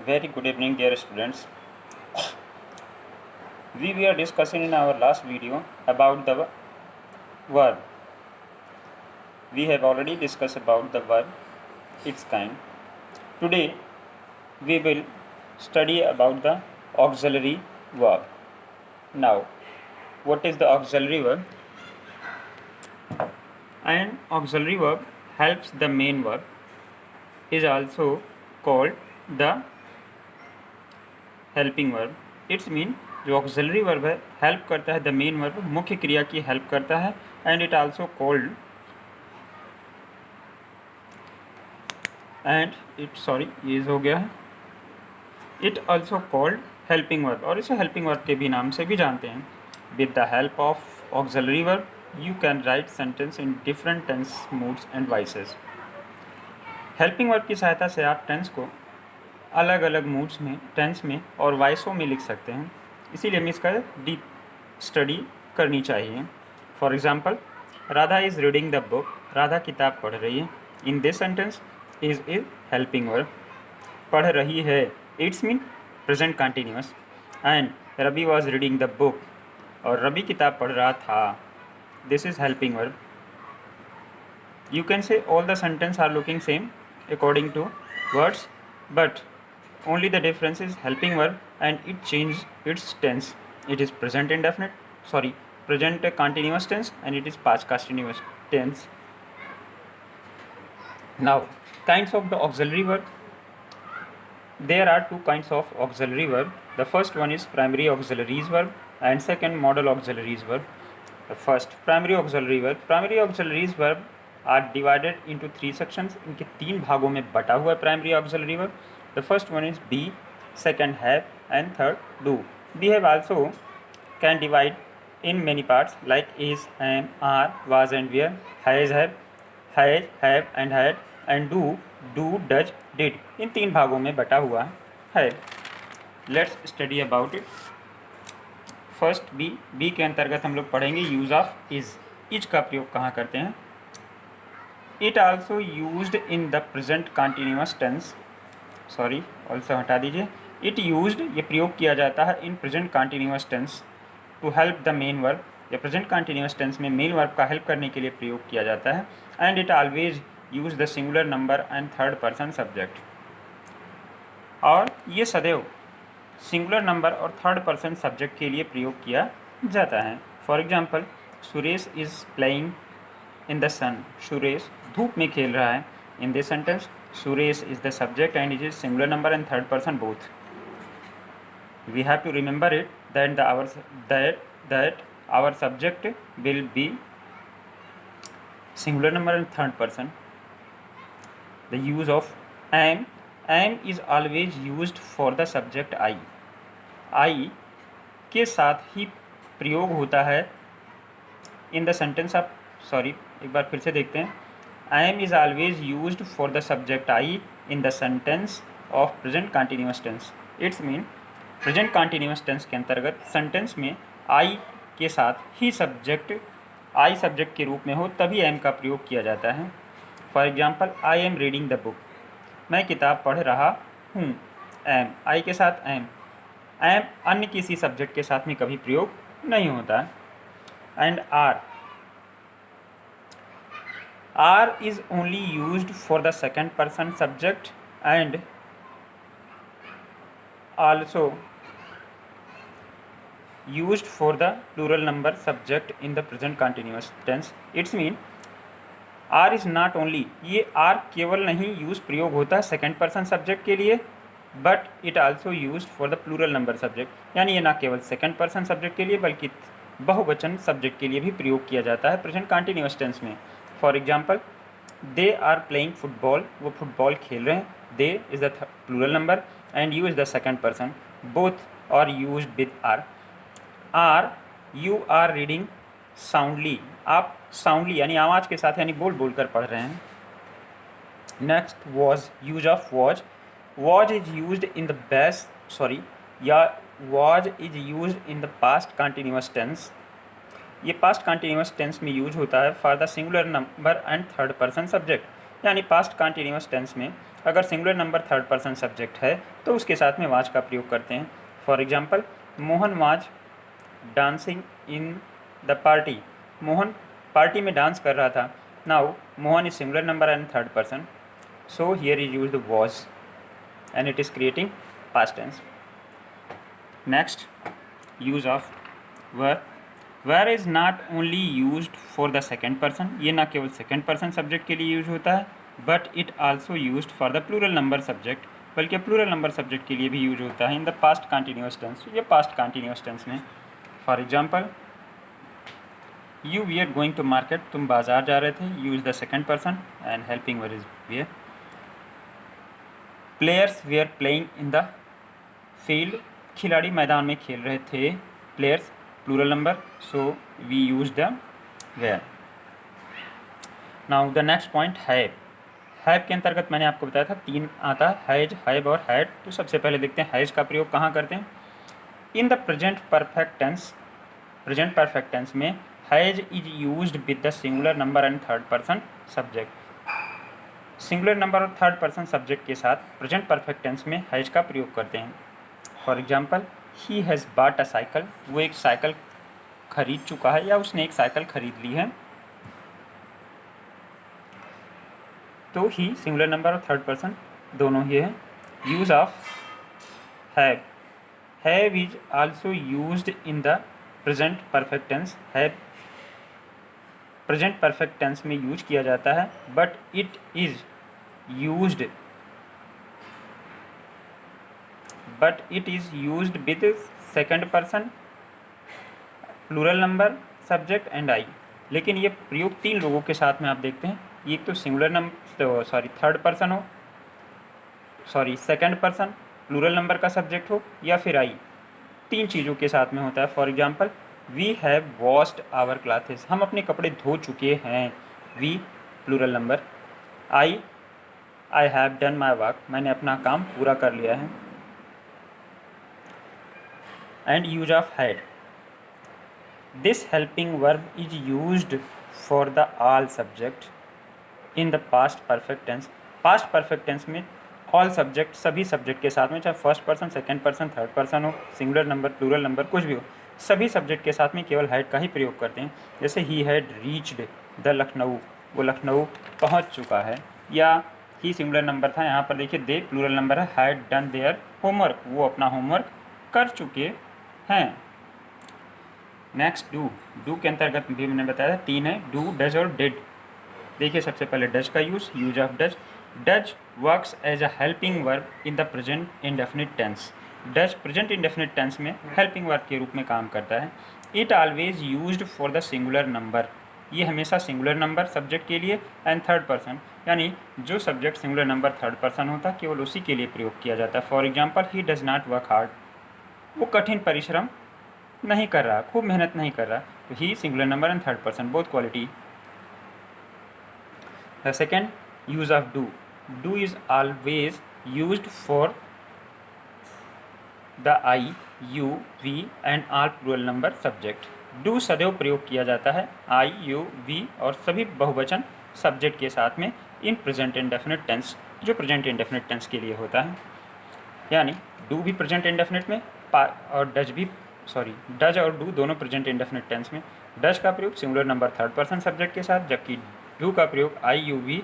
Very good evening, dear students. We were discussing in our last video about the verb. We have already discussed about the verb, its kind. Today, we will study about the auxiliary verb. Now, what is the auxiliary verb? An auxiliary verb helps the main verb, is also called the helping verb. It's mean जो auxiliary verb है help करता है the main verb, मुख्य क्रिया की help करता है. And it also called ये हो गया है. It also called helping verb, और इसे हेल्पिंग वर्ब के भी नाम से भी जानते हैं. With the help of auxiliary verb you can write sentence in different tense, moods and voices. Helping verb की सहायता से आप टेंस को अलग अलग मूड्स में, टेंस में और वॉइसों में लिख सकते हैं. इसीलिए हमें इसका डीप स्टडी करनी चाहिए. For example, Radha is reading the book. Radha किताब पढ़ रही है. In this sentence is helping verb. पढ़ रही है, it's mean present continuous. And Ravi was reading the book, और रवि किताब पढ़ रहा था. This is helping verb. You can say all the sentence are looking same according to words, but only the difference is helping verb and it changed its tense. It is present continuous tense and it is past continuous tense. Now, kinds of the auxiliary verb. There are two kinds of auxiliary verb. The first one is primary auxiliaries verb and second modal auxiliaries verb. The first, primary auxiliary verb. Primary auxiliaries verb are divided into three sections. इनके तीन भागों में बटा हुआ है primary auxiliary verb. The first one is be, second have, and third do. Be have also can divide in many parts like is, am, are, was and were. Has, have and had, and do, does, did. इन तीन भागों में बटा हुआ है. Let's study about it. First be के अंतर्गत हम लोग पढ़ेंगे यूज ऑफ इज. इज का प्रयोग कहाँ करते हैं? It also used in the present continuous tense. Also हटा दीजिए. इट यूज्ड, ये प्रयोग किया जाता है in present continuous tense to help the main verb. या प्रेजेंट कंटिन्यूअस टेंस में मेन वर्ब का हेल्प करने के लिए प्रयोग किया जाता है. And it always use the singular number and third person subject. और ये सदैव सिंगुलर नंबर और थर्ड पर्सन सब्जेक्ट के लिए प्रयोग किया जाता है. For example, Suresh is playing in the sun. Suresh धूप में खेल रहा है. In this sentence Suresh is the subject and is is singular number and third person both. We have to remember it that our subject will be singular number and third person. The use of am is always used for the subject I के साथ ही प्रयोग होता है in the sentence of, एक बार फिर से देखते हैं. am is always used for the subject I in the sentence of present continuous tense. It's mean present continuous tense के अंतर्गत सेंटेंस में आई के साथ ही सब्जेक्ट, आई सब्जेक्ट के रूप में हो तभी एम का प्रयोग किया जाता है. For example, I am reading the book. मैं किताब पढ़ रहा हूँ. एम, आई के साथ एम अन्य किसी सब्जेक्ट के साथ में कभी प्रयोग नहीं होता. And are is only used for the second person subject and also used for the plural number subject in the present continuous tense. It's mean R is not only, ये R केवल नहीं यूज प्रयोग होता है second person subject के लिए, but it also used for the plural number subject. यानी ये ना केवल सेकेंड पर्सन सब्जेक्ट के लिए बल्कि बहुवचन सब्जेक्ट के लिए भी प्रयोग किया जाता है प्रेजेंट कंटिन्यूअस टेंस में. For example, they are playing football. वो फुटबॉल खेल रहे हैं. They is the plural number and you is the second person. Both are used with are. You are reading soundly. आप soundly यानी आवाज़ के साथ यानी बोल बोल कर पढ़ रहे हैं. Next was use of was. Was is used in the was is used in the past continuous tense. ये past continuous tense में यूज होता है for the singular number and third person subject. यानी past continuous tense में अगर singular number third person subject है तो उसके साथ में वाज का प्रयोग करते हैं। For example, Mohan was dancing in the party. Mohan party में डांस कर रहा था। Now Mohan is singular number and third person, so here is used was and it is creating past tense. Next, use of were. were is not only used for the second person, ये ना केवल second person subject के लिए use होता है, but it also used for the plural number subject, बल्कि plural number subject के लिए भी यूज होता है in the past continuous tense, ये पास्ट कंटिन्यूअस टेंस में। For example, you we are going to market, तुम बाजार जा रहे थे, use the second person and helping verb is were. Players they are playing in the field, खिलाड़ी मैदान में खेल रहे थे। Players plural number, so we use the were. Now the next point, have. Have के अंतर्गत मैंने आपको बताया था 3 आता है, हैज, हैव और हैड। तो सबसे पहले देखते हैं हैज का प्रयोग कहाँ करते हैं। In the present perfect tense, present perfect tense में has is used with the singular number and third person subject. Singular number और थर्ड पर्सन सब्जेक्ट के साथ प्रेजेंट परफेक्ट टेंस में हैज का प्रयोग करते हैं। For example, he has bought a cycle, वो एक साइकिल खरीद चुका है या उसने एक साइकिल खरीद ली है। तो ही सिंगुलर नंबर और थर्ड पर्सन दोनों ही है। Use of have, have is also used in the present perfect tense. Have present perfect tense में यूज किया जाता है, but it is used with second person plural number subject and I. लेकिन ये प्रयोग 3 लोगों के साथ में आप देखते हैं, एक तो सिंगुलर नंबर थर्ड पर्सन हो, सेकंड पर्सन प्लूरल नंबर का सब्जेक्ट हो, या फिर आई, 3 चीज़ों के साथ में होता है। For example, we have washed our clothes, हम अपने कपड़े धो चुके हैं। We plural number. I have done my work, मैंने अपना काम पूरा कर लिया है। And use of had, this helping verb is used for the all subject in the past perfect tense. Past perfect tense में ऑल सब्जेक्ट, सभी subject के साथ में, चाहे first person, second person, third person हो, सिंगुलर नंबर, प्लूरल नंबर, कुछ भी हो, सभी सब्जेक्ट के साथ में केवल हैड का ही प्रयोग करते हैं। जैसे he had reached the Lucknow, वो लखनऊ पहुंच चुका है। या ही सिंगुलर नंबर था, यहाँ पर देखिए दे प्लूरल नंबर है, हैड डन देयर होमवर्क, वो अपना होमवर्क कर चुके हैं। नेक्स्ट, डू के अंतर्गत भी मैंने बताया 3 है, डू, डज और डिड। देखिए सबसे पहले डज का use of does. Does works as a helping verb in the present indefinite tense. Does present indefinite tense में हेल्पिंग वर्ब के रूप में काम करता है। It always used for the singular number, ये हमेशा सिंगुलर नंबर सब्जेक्ट के लिए एंड थर्ड पर्सन, यानी जो subject singular number third person होता है केवल उसी के लिए प्रयोग किया जाता है। For example, he does not work hard, वो कठिन परिश्रम नहीं कर रहा, खूब मेहनत नहीं कर रहा। तो ही singular number and third person, both quality. The second, use of do. Do is always used for the I, you, we and all plural number subject. Do सदैव प्रयोग किया जाता है आई, यू, वी और सभी बहुवचन सब्जेक्ट के साथ में इन प्रेजेंट इंडेफिनिट टेंस, जो प्रेजेंट इंडेफिनिट टेंस के लिए होता है। यानी डू भी प्रेजेंट इंडेफिनिट में और डज और डू दोनों प्रेजेंट इंडेफिनिट टेंस में। डज का प्रयोग singular number third person subject के साथ, जबकि डू का प्रयोग I, you, we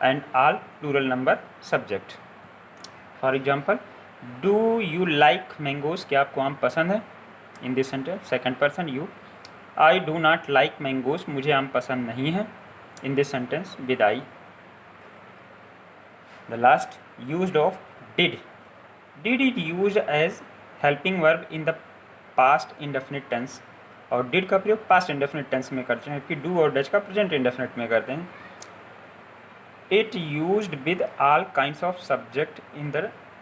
and all plural number subject. For example, do you like mangoes, क्या आपको आम पसंद है। In this sentence second person you. I do not like mangoes, मुझे आम पसंद नहीं है। In this sentence with I. The last, used of did. Did is used as helping verb in the past indefinite tense, और did का प्रयोग past indefinite tense में करते हैं, जबकि डू और डज का प्रेजेंट इंडेफिनिट में करते हैं। It used with all kinds of subject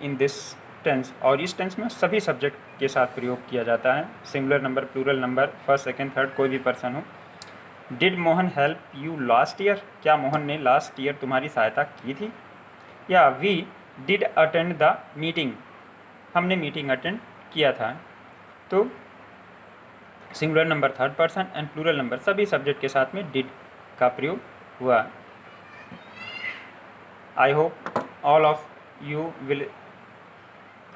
in this tense, और इस टेंस में सभी सब्जेक्ट के साथ प्रयोग किया जाता है, singular number, plural number, first, second, third, कोई भी पर्सन हो। Did Mohan help you last year, क्या मोहन ने लास्ट ईयर तुम्हारी सहायता की थी। या we did attend the meeting, हमने मीटिंग अटेंड किया था। तो singular number third person and plural number सभी सब्जेक्ट के साथ में डिड का प्रयोग हुआ। I hope all of you will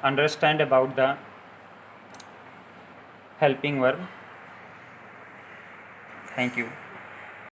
understand about the helping verb. Thank you.